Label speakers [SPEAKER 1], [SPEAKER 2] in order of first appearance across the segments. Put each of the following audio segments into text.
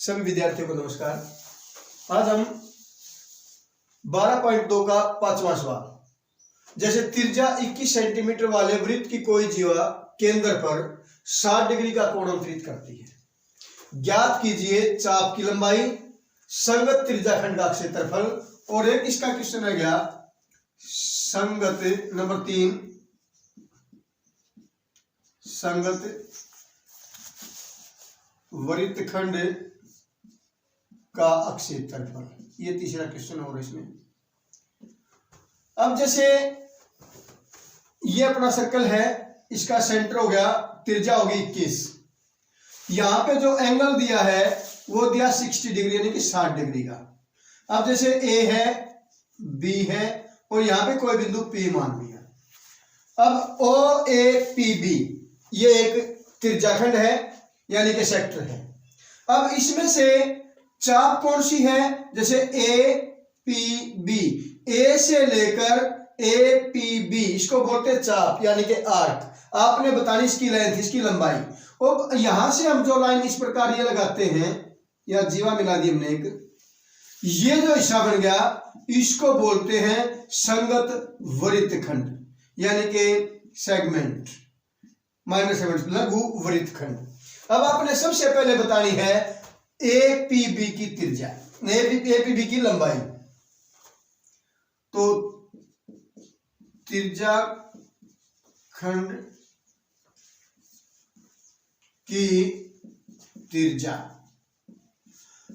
[SPEAKER 1] सभी विद्यार्थियों को नमस्कार। आज हम 12.2 का पांचवा सवाल, जैसे त्रिज्या 21 सेंटीमीटर वाले वृत्त की कोई जीवा केंद्र पर 60 डिग्री का कोण अंतरित करती है। ज्ञात कीजिए चाप की लंबाई, संगत त्रिज्याखंड का क्षेत्रफल। और एक इसका क्वेश्चन रह गया संगत नंबर 3, संगत वृत्तखंड का क्षेत्रफल। ये तीसरा क्वेश्चन होगा इसमें। अब जैसे ये अपना सर्कल है, इसका सेंटर हो गया, त्रिज्या होगी 21। यहां पे जो एंगल दिया है वो दिया 60 डिग्री यानी कि 60 डिग्री का। अब जैसे ए है, बी है और यहां पे कोई बिंदु पी मान लिया। अब ओ ए पी बी ये एक त्रिज्याखंड है यानी कि सेक्टर है। अब इसमें से चाप कौन सी है? जैसे ए पी बी, ए से लेकर ए पी बी इसको बोलते हैं चाप यानी कि आर्क। आपने बतानी इसकी लेंथ, इसकी लंबाई। और यहां से हम जो लाइन इस प्रकार ये लगाते हैं, या जीवा मिला दी हमने एक, ये जो हिस्सा बन गया इसको बोलते हैं संगत वृत्तखंड यानी कि सेगमेंट, माइनर सेगमेंट, लघु वृत्तखंड। अब आपने सबसे पहले बतानी है ए पी बी की त्रिज्या, ए पी बी की लंबाई। तो त्रिज्या खंड की त्रिज्या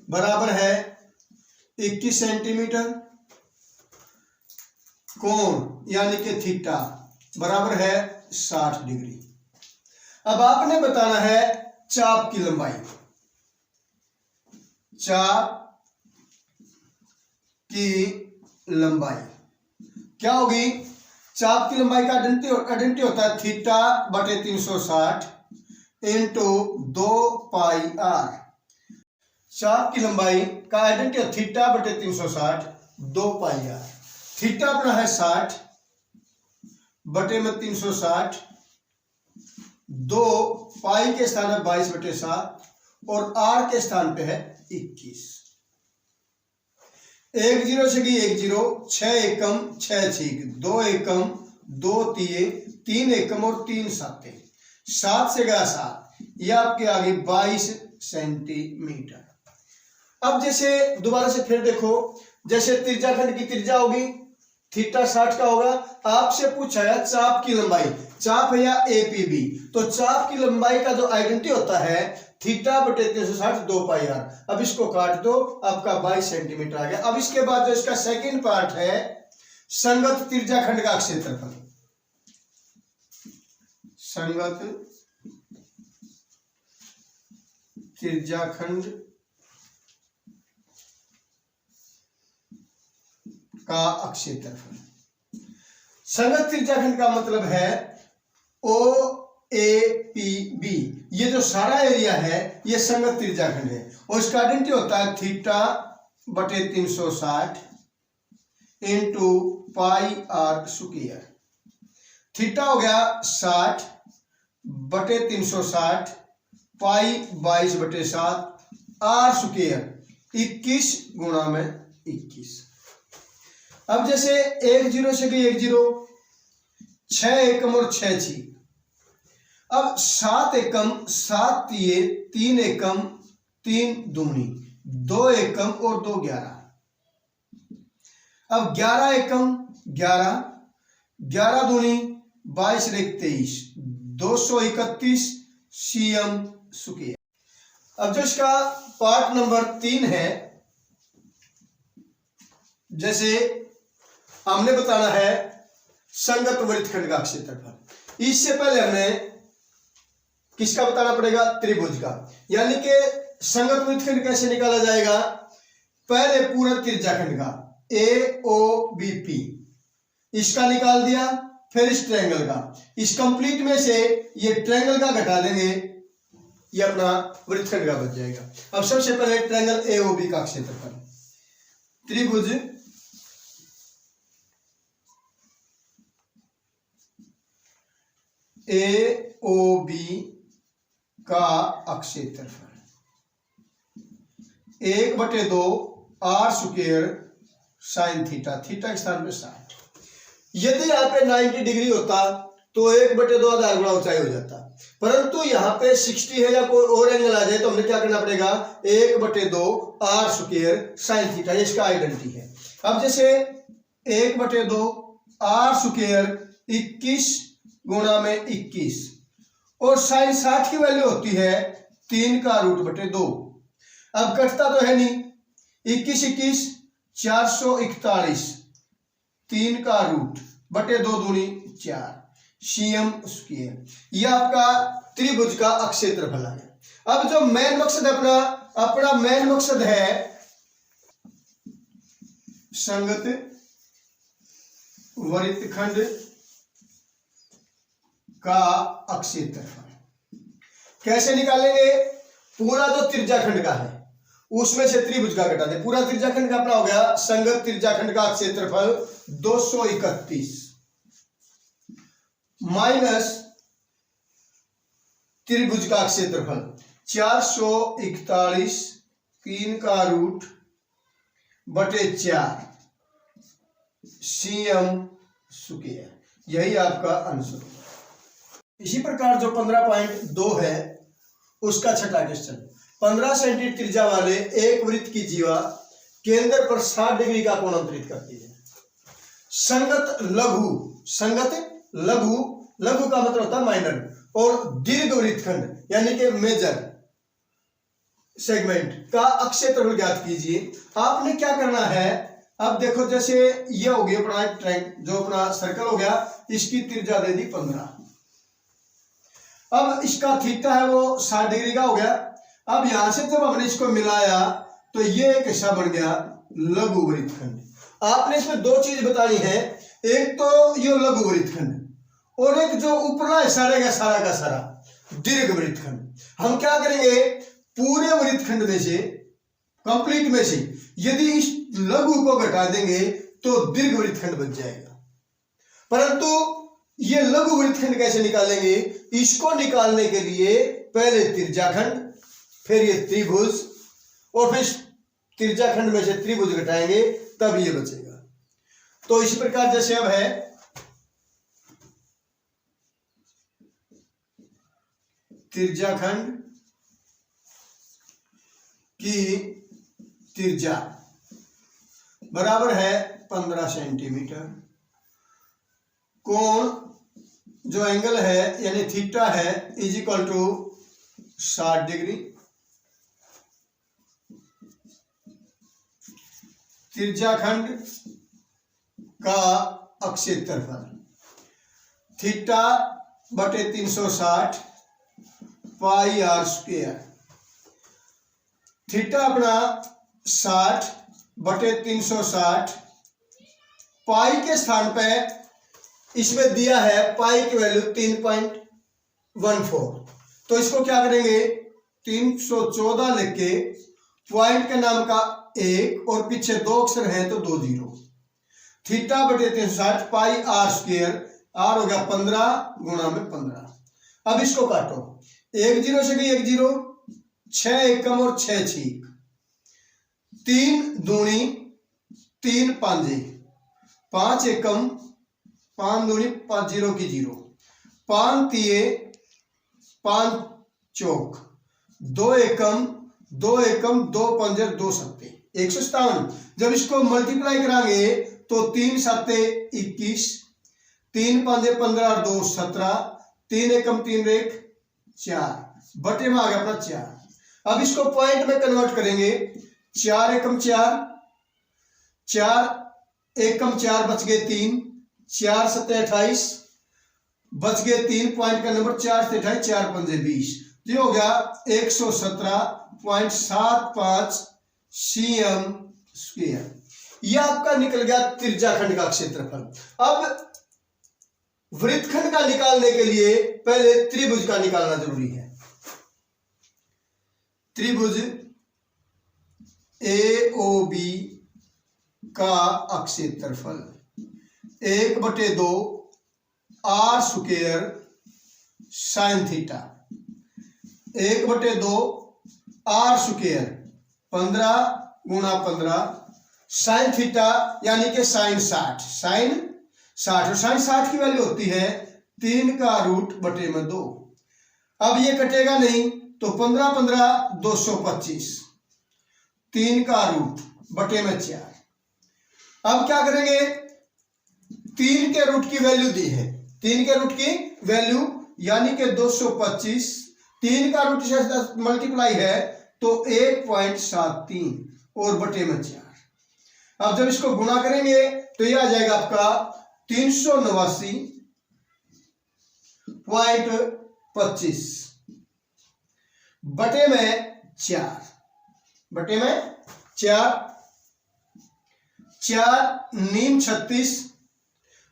[SPEAKER 1] बराबर है 21 सेंटीमीटर, कोण यानी कि थीटा बराबर है 60 डिग्री। अब आपने बताना है चाप की लंबाई। चाप की लंबाई क्या होगी? चाप की लंबाई का आइडेंटिटी होता है थीटा बटे 360 इंटू 2 पाई आर। चाप की लंबाई का आइडेंटिटी है थीटा बटे 360 2 पाई आर। थीटा अपना है 60 बटे में 360, 2 पाई के स्थान है 22 बटे 7 और आर के स्थान पे है 21। 1 0 से गई 1 0, 6 एकम 6 छीक, 2 एकम 2 तिये, 3 एकम और 3 साते, 7 से गया 7, यह आपके आगे 22 सेंटीमीटर। अब जैसे दोबारा से फिर देखो, जैसे त्रिज्याखंड की त्रिज्या होगी थीटा 60 का होगा। आपसे पूछा है चाप की लंबाई, चाप है या एपीबी, तो चाप की लंबाई का जो आइडेंटिटी होता है थीटा बटे 360 2 पाई आर। अब इसको काट दो, आपका 22 सेंटीमीटर आ गया। अब इसके बाद जो इसका सेकंड पार्ट है संगत त्रिज्याखंड का क्षेत्रफल। संगत त्रिज्याखंड का क्षेत्रफल। संगत त्रिज्याखंड का मतलब है ओ ए पी बी, ये जो सारा एरिया है ये संगत त्रिज्याखंड है और इसका आइडेंटिटी होता है थीटा बटे 360 into pi r square. Theta हो गया 60 बटे 360 पाई 22 बटे 7 आर स्क्वायर 21 गुणा में 21। अब जैसे 1 0 से गई 1 0, 6 एकम और 6 छी, अब 7 एकम 7 तिये, 3 एकम 3 दूनी, 2 एकम और 2 11। अब 11 एकम 11, 11 दूनी 22 रेख 23, 231 सीएम स्क्वायर। अब जो इसका पार्ट नंबर 3 है, जैसे हमने बताना है संगत वृत्तखंड का क्षेत्रफल। इससे पहले हमें किसका बताना पड़ेगा? त्रिभुज का। यानी कि संगत वृत्तखंड कैसे निकाला जाएगा? पहले पूरा त्रिज्याखंड का ए ओ बी पी इसका निकाल दिया, फिर इस ट्रायंगल का, इस कंप्लीट में से ये ट्रायंगल का घटा देंगे, ये अपना वृत्तखंड का बच जाएगा। अब सबसे पहले ट्रायंगल ए ओ बी का क्षेत्रफल। त्रिभुज ए ओ बी का क्षेत्रफल 1/2 r square sine theta, theta के स्थान पे 60। यदि यहाँ पे 90 डिग्री होता तो 1/2 आधार गुणा ऊंचाई हो जाता, परंतु यहाँ पे 60 है या कोई और एंगल आ जाए तो हमने क्या करना पड़ेगा, 1/2 आर स्क्वायर साइन थीटा, इसका आइडेंटिटी है। अब जैसे 1/2 आर स्क्वायर 21 गुणा में 21 और साइन 60 की वैल्यू होती है 3 का रूट बटे 2। अब कटता तो है नहीं, 21 21 441, 3 का रूट बटे 2 दूनी 4 सीएम स्क्वायर। यह आपका त्रिभुज का अक्षेत्रफल है। अब जो मेन मकसद अपना मेन मकसद है संगत वृत्तखंड का अक्षेत्रफल कैसे निकालेंगे। पूरा जो त्रिज्याखंड का है उसमें से त्रिभुज का घटा दे। पूरा त्रिज्याखंड का अपना हो गया संगत त्रिज्याखंड का क्षेत्रफल 231 माइनस त्रिभुज का क्षेत्रफल 441 3 का रूट बटे 4 सीएम स्क्वायर, यही आपका आंसर। इसी प्रकार जो 15.2 है उसका छठा क्वेश्चन, 15 सेंटीमीटर त्रिज्या वाले एक वृत्त की जीवा केंद्र पर 60 डिग्री का कोण अंतरित करती है। संगत लघु लघु का मतलब होता है माइनर, और दीर्घ वृत्तखंड यानी कि मेजर सेगमेंट का अक्षेत्रफल ज्ञात कीजिए। आपने क्या करना है, अब देखो जैसे ये हो गया अपना एक ट्रैंग, जो अपना सर्कल हो गया, इसकी त्रिज्या दे दी 15। अब इसका थीटा है वो 60 डिग्री का हो गया। अब यहां से जब हमने इसको मिलाया तो ये एक हिस्सा बन गया लघु वृत्तखंड। आपने इसमें दो चीज बतानी है, एक तो ये लघु वृत्तखंड और एक जो ऊपरला हिस्सा रहेगा सारा का सारा दीर्घ वृत्तखंड। हम क्या करेंगे, पूरे वृत्तखंड में से कंप्लीट में से यदि इस लघु को घटा देंगे तो दीर्घ वृत्तखंड बच जाएगा। परंतु ये लघु वृत्तखंड कैसे निकालेंगे, इसको निकालने के लिए पहले त्रिज्याखंड, फिर ये त्रिभुज, और फिर त्रिज्याखंड में से त्रिभुज घटाएंगे तब ये बचेगा। तो इसी प्रकार जैसे अब है त्रिज्याखंड की त्रिज्या बराबर है 15 सेंटीमीटर, कोण जो एंगल है यानी थीटा है इज इक्वल टू 60 डिग्री। त्रिज्याखंड का अक्षेत्रफल थीटा बटे 360 पाई आर स्क्वायर। थीटा अपना 60 बटे 360, पाई के स्थान पे इसमें दिया है पाई की वैल्यू 3.14, तो इसको क्या करेंगे 314 लिख के पॉइंट के नाम का 1 और पीछे 2 अक्षर है तो 2 जीरो। थीटा बटे 360 पाई आर स्क्वायर, आर हो गया 15 गुणा में 15। अब इसको काटो, 1 जीरो से गई 1 जीरो, 6 एकम और 6 छीक, 3 दूनी 3 पांजे, 5 एकम 5 दूनी 5 जीरो की जीरो, 5 तिये 5 चौक, 2 एकम 2 पंजे 2 सत्ते 157। जब इसको मल्टीप्लाई कराएंगे तो 3 सत्ते 21, 3 पांजे 15 और 2 17, 3 एकम 3 रेख 4, बटे में आ गया अपना 4। अब इसको पॉइंट में कन्वर्ट करेंगे, 4 एकम 4, 4 एकम 4 बच गए 3, 4 सत्ते 28 बच गए 3, पॉइंट का नंबर 4 से 28, 4 पंजे 20, ये हो गया 117.75 सीएम स्क्वायर। यह आपका निकल गया त्रिज्याखंड का क्षेत्रफल। अब वृत्तखंड का निकालने के लिए पहले त्रिभुज का निकालना जरूरी है। त्रिभुज AOB का अक्षेत्रफल 1/2 r square sine theta, 1/2 r square 15 गुणा 15 साइन थीटा यानी कि साइन 60 और साइन 60 की वैल्यू होती है 3 का रूट बटे में 2। अब ये कटेगा नहीं तो 15 15 225, 3 का रूट बटे में 4। अब क्या करेंगे, 3 के रूट की वैल्यू दी है, 3 के रूट की वैल्यू यानी कि 225, 3 का रूट से मल्टीप्लाई है तो 1.73 और बटे में 4। अब जब इसको गुणा करेंगे तो यह आ जाएगा आपका 389.25 बटे में 4, बटे में 4 नीम 36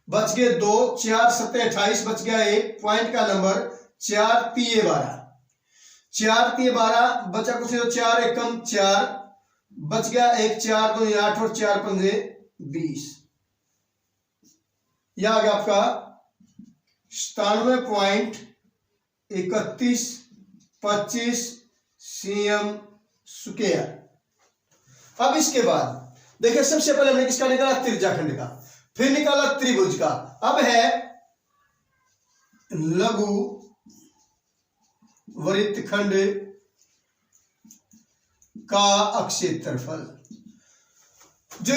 [SPEAKER 1] बच गए 2, 4 7 28 बच गया 1 पॉइंट का नंबर 4 3 12, 4 3 12 बचा कुछ तो 4 एकम 4 बच गया 1 4 2 8 और 4 5 20। यह आ गया आपका 97.3125 cm स्क्वायर। अब इसके बाद देखिए सबसे पहले हमने किसका निकाला, त्रिज्याखंड का, फिर निकाला त्रिभुज का, अब है लघु वृत्तखंड का अक्षेत्रफल। जो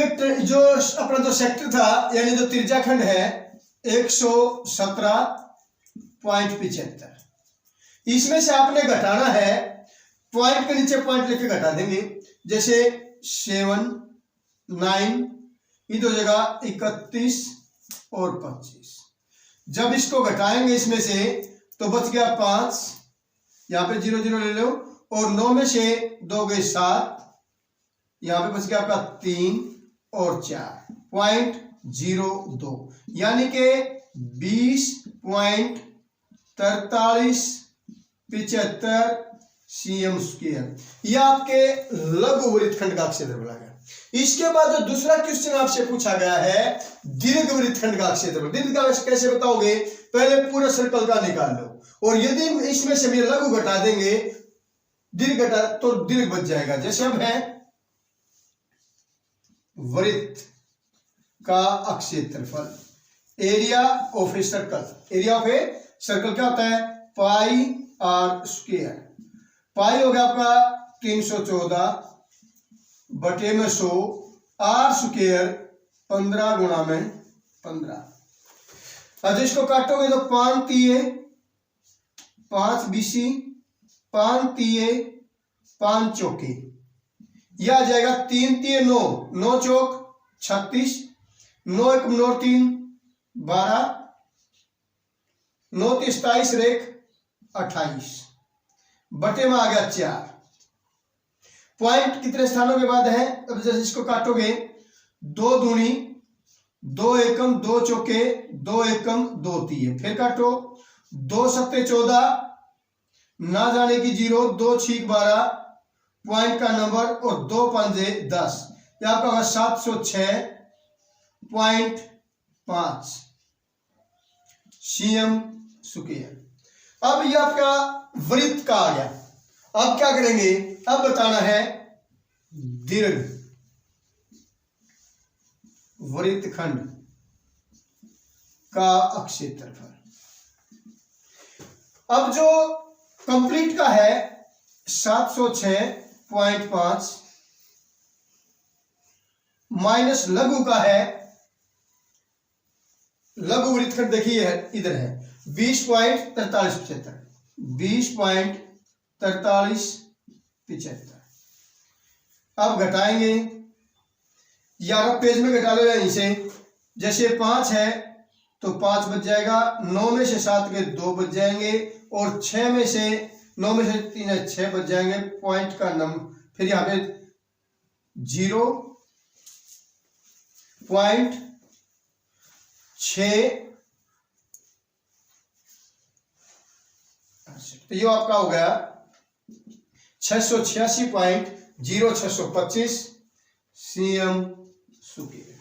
[SPEAKER 1] अपना जो सेक्टर था यानी जो त्रिज्याखंड है 117.75, इसमें से आपने घटाना है, पॉइंट के नीचे पॉइंट लेके घटा देंगे, जैसे 7 9 इधर जगह 31 और 25। जब इसको घटाएंगे इसमें से तो बच गया 5, यहां पे 0 0 ले लो, और 9 में से 2 गए 7, यहां पे बच गया आपका 3 और 4.02 यानी कि 20.4375 cm स्क्वायर। यह आपके लघु वृत्तखंड का क्षेत्रफल आ गया। इसके बाद जो दूसरा क्वेश्चन आपसे पूछा गया है दीर्घ वृत्तखंड का क्षेत्रफल। दीर्घ का कैसे बताओगे, पहले पूरा सर्कल का निकाल लो, और यदि इसमें से मेरे लघु घटा देंगे दीर्घ घटा तो दीर्घ बच जाएगा। जैसे अब है वृत्त का क्षेत्रफल, area of a circle, area of a circle क्या होता है, पाई आर स्क्वायर। पाई हो गया आपका 314 बटे में 100, आर स्क्वायर 15 गुणा में 15। अब इसको काटोगे तो 5 3 5 बीसी 5 3 5 चौके, यह आ जाएगा 3 3 9 9 चौक 36, 9 1 9 3 12, 9 3 27 रेख 28 बटे में आ गया 4। पॉइंट कितने स्थानों के बाद है, अब जैसे इसको काटोगे 2 दूनी 2 एकम 2 चौके 2 एकम 2 तीय, फिर काटो 2 7 14 ना जाने की 0, 2 6 12 पॉइंट का नंबर और 2 5 10, यह आपका होगा 706.5 cm स्क्वायर। अब यह आपका वृत्त का आ गया। अब क्या करेंगे, अब बताना है दीर्घ वृत्तखंड का क्षेत्रफल। अब जो कंप्लीट का है 706.5 माइनस लघु का है, लघु वृत्तखंड देखिए इधर है 20.4375, 20.4375। अब घटाएंगे, या पेज में घटा लो यहीं से, जैसे 5 है तो 5 बच जाएगा, 9 में से 7 के 2 बच जाएंगे, और 6 में से 9 में से 3 है 6 बच जाएंगे। पॉइंट का नंबर फिर यहाँ पे 0.6, तो ये आपका हो गया 686.0625 cm स्क्वायर।